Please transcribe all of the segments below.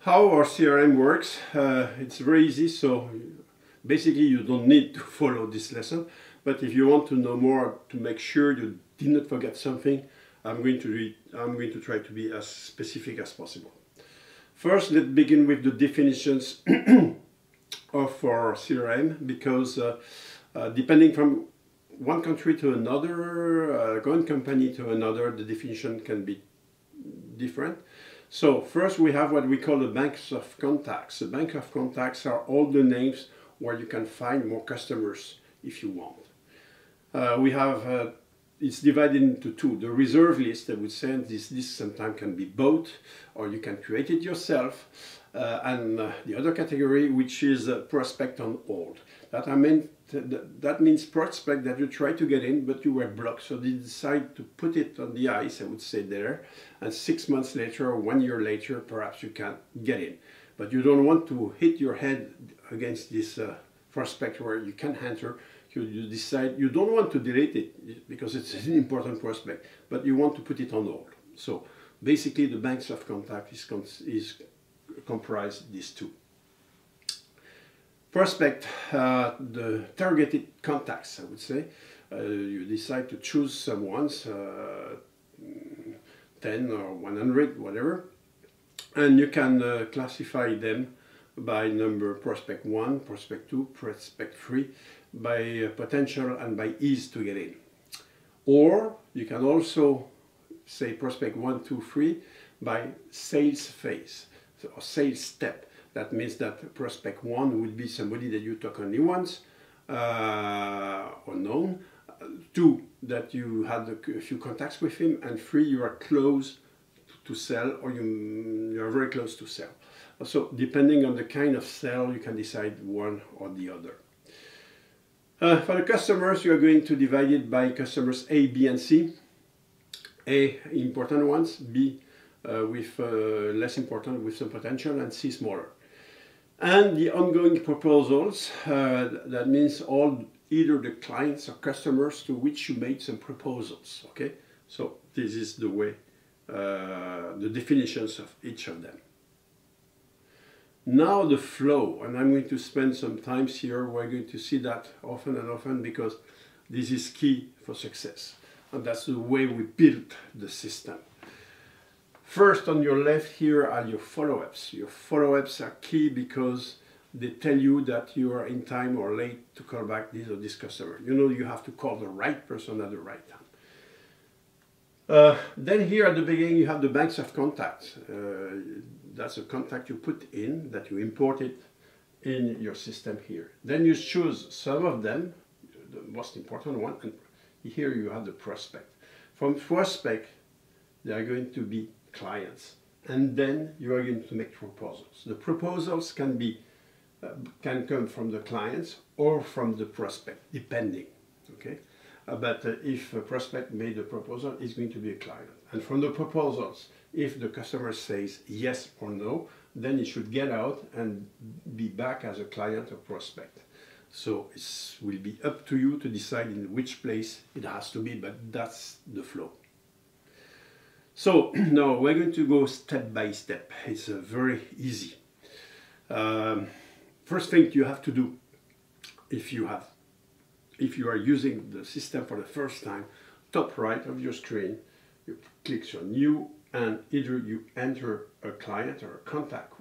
How our CRM works, it's very easy, so basically you don't need to follow this lesson, but if you want to know more to make sure you did not forget something, I'm going to try to be as specific as possible. First, let's begin with the definitions of our CRM, because depending from one country to another, one company to another, the definition can be different. So first we have what we call the banks of contacts. The bank of contacts are all the names where you can find more customers if you want. We have it's divided into two. The reserve list, I would say, this list sometimes can be bought or you can create it yourself. And the other category, which is prospect on hold. That means prospect that you try to get in, but you were blocked, so they decide to put it on the ice, I would say there, and 6 months later or 1 year later, perhaps you can get in. But you don't want to hit your head against this prospect where you can enter. You decide you don't want to delete it because it's an important prospect, but you want to put it on hold. So basically the banks of contact is comprise these two. Prospect, the targeted contacts, I would say. You decide to choose some ones, 10 or 100, whatever, and you can classify them by number: prospect 1, prospect 2, prospect 3, by potential and by ease to get in. Or you can also say prospect 1, 2, 3 by sales phase or sales step. That means that prospect 1 would be somebody that you talk only once, or known. 2, that you had a few contacts with him, and 3, you are close to sell, or you are very close to sell. So depending on the kind of sell, you can decide one or the other. For the customers, you are going to divide it by customers A, B, and C. A, important ones; B, with less important, with some potential; and C, smaller. And the ongoing proposals, that means either the clients or customers to which you made some proposals. Okay, so this is the way, the definitions of each of them. Now the flow, and I'm going to spend some time here. We're going to see that often and often because this is key for success, and that's the way we built the system. First, on your left here are your follow-ups. Your follow-ups are key because they tell you that you are in time or late to call back this or this customer. You know you have to call the right person at the right time. Then here at the beginning you have the banks of contacts. That's a contact you put in, that you import it in your system here. Then you choose some of them, the most important one, and here you have the prospect. From prospect, they are going to be clients, and then you are going to make proposals. The proposals can come from the clients or from the prospect, depending. Okay, but if a prospect made a proposal, it's going to be a client. And from the proposals, if the customer says yes or no, then it should get out and be back as a client or prospect. So it will be up to you to decide in which place it has to be, but that's the flow. So now we're going to go step by step. It's very easy. First thing you have to do, if you are using the system for the first time, top right of your screen, you click on new, and either you enter a client or a contact,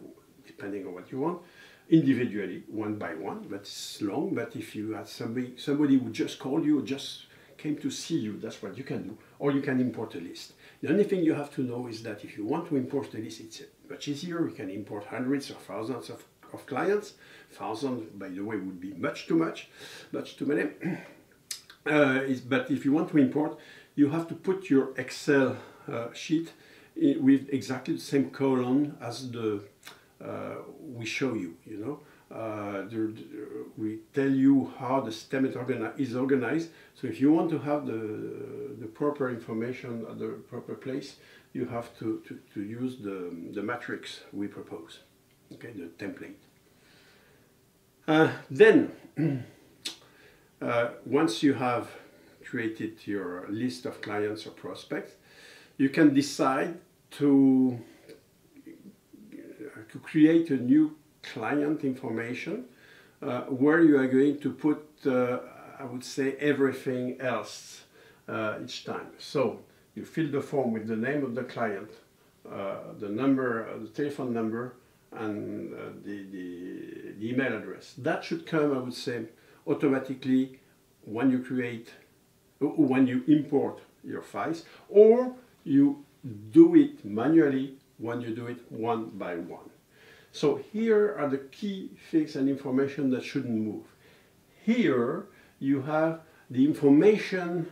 depending on what you want, individually, one by one. But it's long. But if you had somebody who just called you, just came to see you, that's what you can do. Or you can import a list. The only thing you have to know is that if you want to import a list, it's much easier. You can import hundreds or thousands of clients. Thousands, by the way, would be much too many. But if you want to import, you have to put your Excel sheet with exactly the same column as the we show you. You know, we tell you how the system is organized. So if you want to have the proper information at the proper place, you have to use the matrix we propose. Okay, the template. Then, once you have created your list of clients or prospects, you can decide to create a new client information where you are going to put, I would say, everything else each time. So you fill the form with the name of the client, the number, the telephone number, and the email address. That should come, I would say, automatically when you import your files, or you do it manually when you do it one by one. So here are the key things and information that shouldn't move. Here you have the information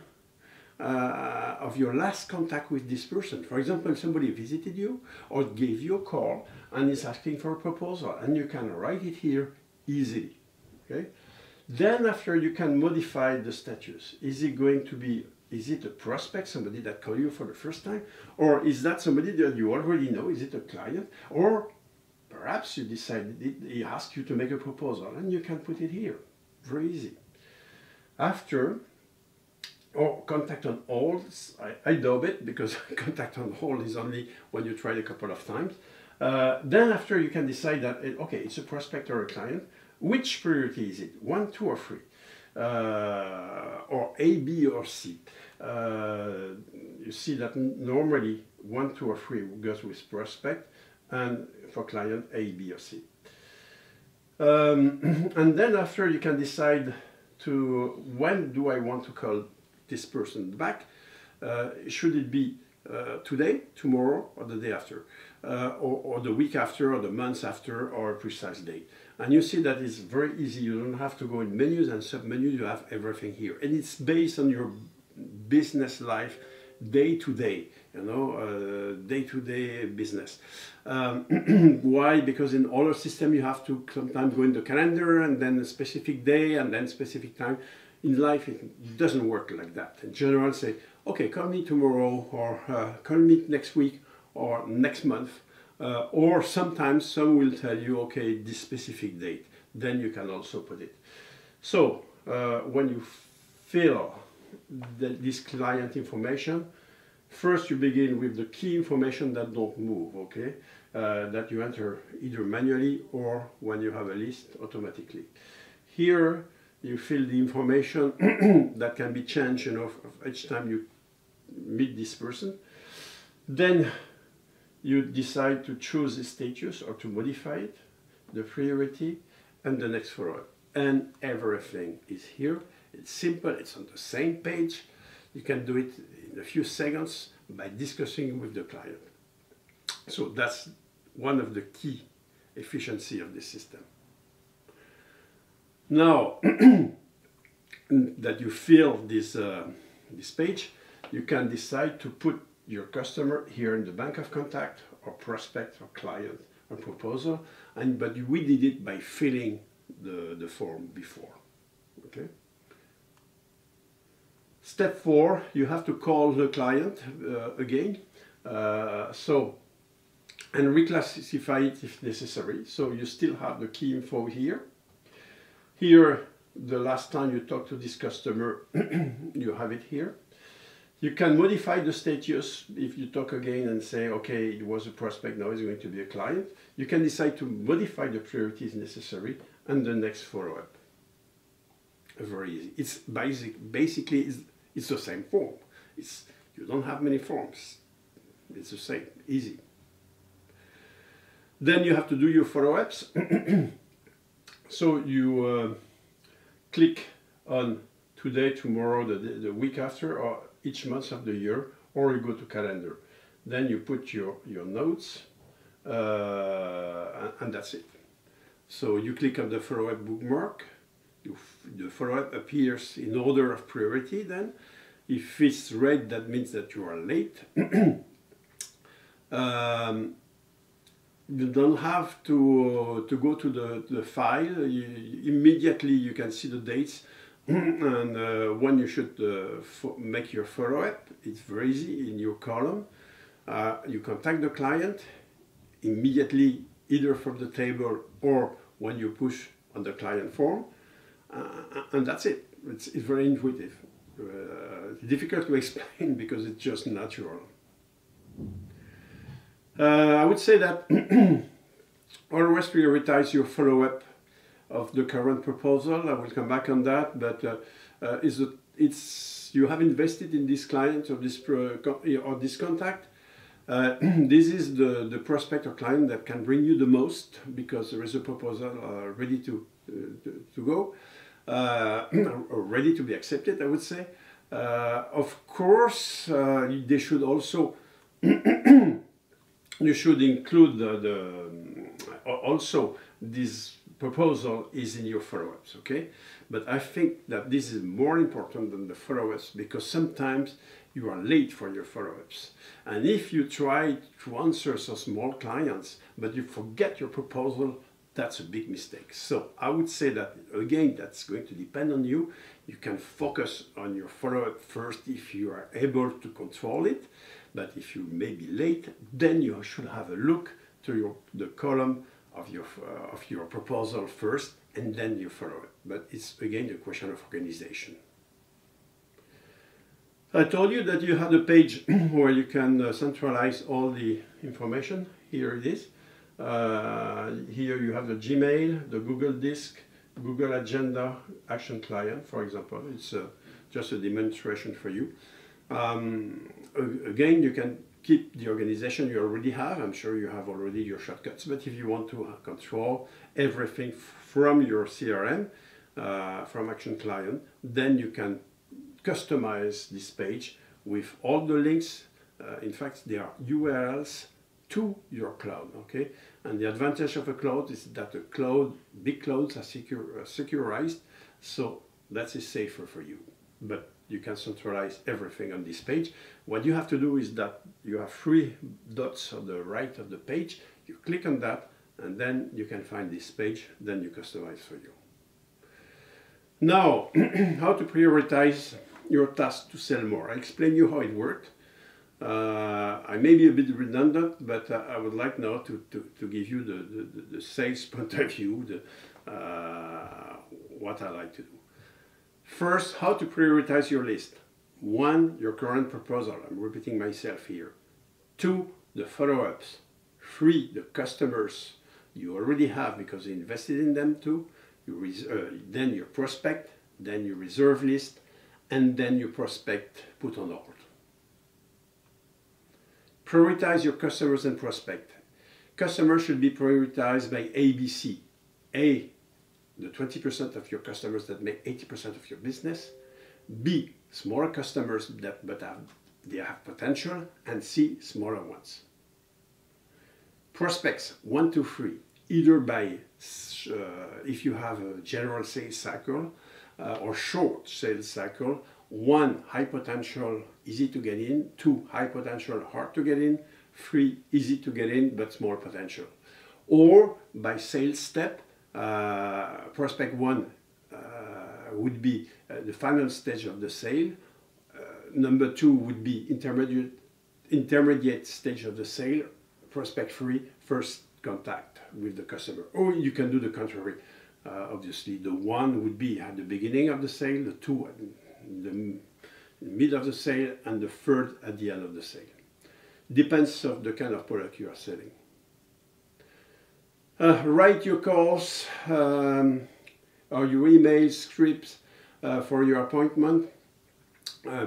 of your last contact with this person. For example, somebody visited you or gave you a call and is asking for a proposal, and you can write it here easily. Okay? Then after, you can modify the status. Is it a prospect, somebody that called you for the first time? Or is that somebody that you already know? Is it a client? Or perhaps you decided he asked you to make a proposal, and you can put it here. Very easy. After, or contact on hold, I doubt it, because contact on hold is only when you try it a couple of times. Then after, you can decide that, okay, it's a prospect or a client. Which priority is it? 1, 2, or 3? Or A, B, or C? You see that normally 1, 2, or 3 goes with prospect, and for client, A, B, or C. And then after, you can decide to, when do I want to call this person back? Should it be today, tomorrow, or the day after? Or the week after, or the month after, or a precise date? And you see that it's very easy. You don't have to go in menus and sub-menus. You have everything here. And it's based on your business life, day to day, day-to-day business. Why? Because in other systems, you have to sometimes go in the calendar, and then a specific day, and then specific time. In life, it doesn't work like that. In general, say, okay, call me tomorrow, or call me next week, or next month. Or sometimes some will tell you, okay, this specific date. Then you can also put it. So when you fill this client information, first you begin with the key information that don't move, okay? That you enter either manually or when you have a list automatically. Here you fill the information that can be changed, each time you meet this person. Then you decide to choose the status or to modify it, the priority, and the next follow-up. And everything is here. It's simple, it's on the same page. You can do it in a few seconds by discussing with the client. So that's one of the key efficiency of this system. Now that you fill this page, you can decide to put your customer here in the bank of contact, or prospect, or client, or proposal, but we did it by filling the form before. Okay. Step 4, you have to call the client again, and reclassify it if necessary. So you still have the key info here. Here, the last time you talked to this customer, you have it here. You can modify the status if you talk again and say, okay, it was a prospect, now it's going to be a client. You can decide to modify the priorities necessary and the next follow-up. Very easy. It's basically it's the same form. You don't have many forms. It's the same, easy. Then you have to do your follow-ups. So you click on today, tomorrow, the week after, or each month of the year, or you go to calendar. Then you put your notes, and that's it. So you click on the follow-up bookmark. The follow-up appears in order of priority then. If it's red, that means that you are late. You don't have to go to the file. Immediately you can see the dates and when you should make your follow-up. It's very easy in your column. You contact the client immediately, either from the table or when you push on the client form, and that's it. It's very intuitive. It's difficult to explain because it's just natural. I would say that Always prioritize your follow-up of the current proposal. I will come back on that, but you have invested in this client or this contact. This is the prospect or client that can bring you the most, because there is a proposal ready to go, or ready to be accepted, I would say. Of course, they should also you should include also this proposal is in your follow-ups, okay? But I think that this is more important than the follow-ups, because sometimes you are late for your follow-ups. And if you try to answer some small clients, but you forget your proposal, that's a big mistake. So I would say that, again, that's going to depend on you. You can focus on your follow-up first if you are able to control it. But if you may be late, then you should have a look to the column of your proposal first, and then you follow it. But it's again a question of organization. I told you that you had a page where you can centralize all the information. Here it is. Here you have the Gmail, the Google Disk, Google Agenda, ActionClient, for example. It's just a demonstration for you. Again, you can keep the organization you already have. I'm sure you have already your shortcuts, but if you want to control everything from your CRM, from ActionClient, then you can customize this page with all the links. In fact, they are URLs to your cloud, okay? And the advantage of a cloud is that the big clouds are securized, so that is safer for you. But you can centralize everything on this page. What you have to do is that you have 3 dots on the right of the page. You click on that, and then you can find this page, then you customize for you. Now, how to prioritize your task to sell more. I explain you how it worked. I may be a bit redundant, but I would like now to give you the sales point of view, what I like to do. First, how to prioritize your list. 1, your current proposal. I'm repeating myself here. 2, the follow-ups. 3, the customers you already have because you invested in them too. Then your prospect, then your reserve list, and then your prospect put on hold. Prioritize your customers and prospect. Customers should be prioritized by ABC. A, the 20% of your customers that make 80% of your business. B, smaller customers they have potential. And C, smaller ones. Prospects 1 to 3, either by if you have a general sales cycle or short sales cycle. 1, high potential, easy to get in. 2, high potential, hard to get in. 3, easy to get in but small potential. Or by sales step. Prospect 1 would be the final stage of the sale. Number 2 would be intermediate stage of the sale. Prospect 3, first contact with the customer. Or you can do the contrary. Obviously, the 1 would be at the beginning of the sale, the 2 at the mid of the sale, and the 3rd at the end of the sale. Depends on the kind of product you are selling. Write your calls or your email scripts for your appointment.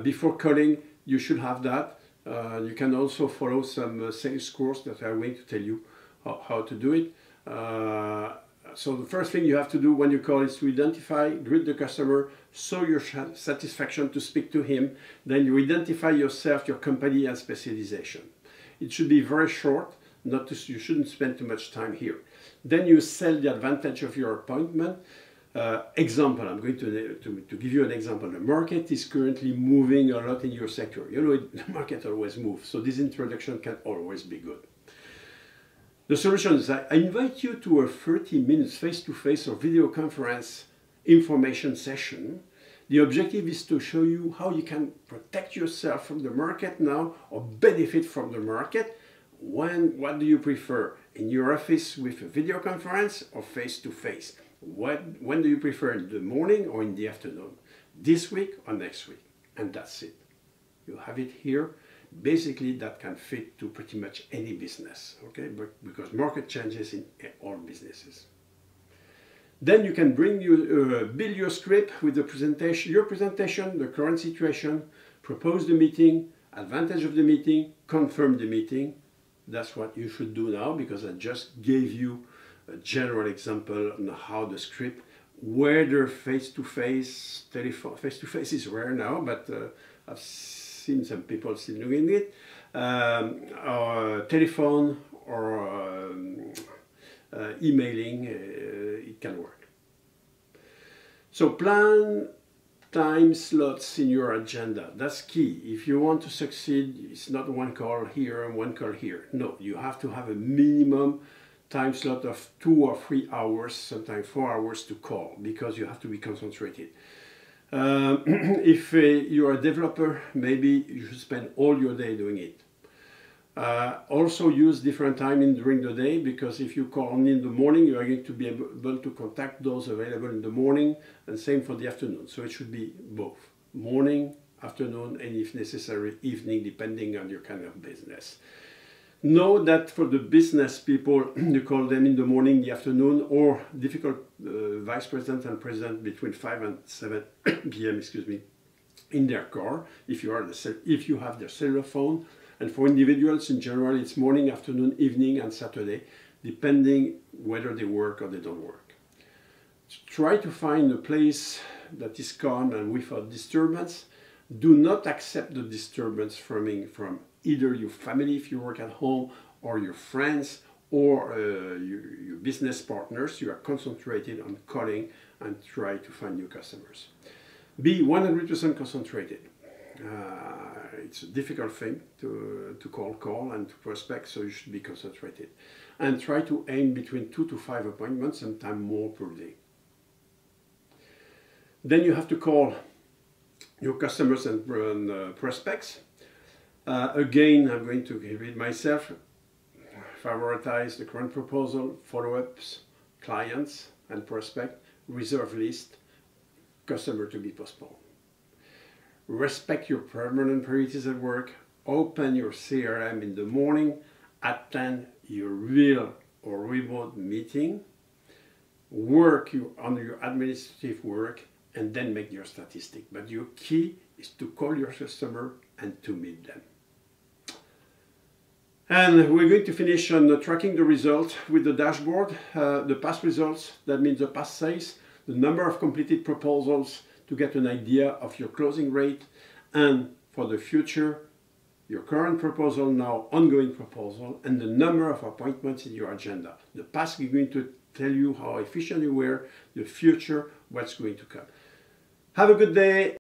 Before calling, you should have that. You can also follow some sales course that I'm going to tell you how to do it. So the first thing you have to do when you call is to identify, greet the customer, show your satisfaction to speak to him. Then you identify yourself, your company, and specialization. It should be very short. You shouldn't spend too much time here. Then you sell the advantage of your appointment. Example, I'm going to give you an example. The market is currently moving a lot in your sector. You know, the market always moves, so this introduction can always be good. The solution is I invite you to a 30 minutes face-to-face or video conference information session. The objective is to show you how you can protect yourself from the market now or benefit from the market. What do you prefer? In your office with a video conference or face-to-face? When do you prefer, in the morning or in the afternoon? This week or next week? And that's it. You have it here. basically that can fit to pretty much any business, okay? But because market changes in all businesses. Then you can build your script with the presentation, your presentation, the current situation, propose the meeting, advantage of the meeting, confirm the meeting. That's what you should do now, because I just gave you a general example on how the script, whether face-to-face, telephone, face-to-face is rare now, but I've seen some people still doing it, or telephone or emailing, it can work. So plan time slots in your agenda. That's key. If you want to succeed, it's not one call here and one call here. No, you have to have a minimum time slot of 2 or 3 hours, sometimes 4 hours to call, because you have to be concentrated. If you're a developer, maybe you should spend all your day doing it. Also use different timing during the day, because if you call only in the morning, you are going to be able to contact those available in the morning, and same for the afternoon. So it should be both morning, afternoon, and if necessary evening, depending on your kind of business. Know that for the business people, you call them in the morning, the afternoon, or difficult vice president and president between 5 and 7 p.m. excuse me, in their car, if you have their cellular phone. And for individuals in general, it's morning, afternoon, evening, and Saturday, depending whether they work or they don't work. Try to find a place that is calm and without disturbance. Do not accept the disturbance from either your family if you work at home, or your friends, or your business partners. You are concentrated on calling and try to find new customers. Be 100% concentrated. It's a difficult thing to call and to prospect, so you should be concentrated. And try to aim between 2 to 5 appointments, sometimes more per day. Then you have to call your customers and prospects. Again, I'm going to repeat myself. Prioritize the current proposal, follow-ups, clients and prospect, reserve list, customer to be postponed. Respect your permanent priorities at work. Open your CRM in the morning. Attend your real or remote meeting. Work on your administrative work, and then make your statistic. But your key is to call your customer and to meet them. And we're going to finish on tracking the results with the dashboard. The past results, that means the past sales, the number of completed proposals, to get an idea of your closing rate, and for the future, your current proposal, now ongoing proposal, and the number of appointments in your agenda. The past is going to tell you how efficient you were, the future, what's going to come. Have a good day.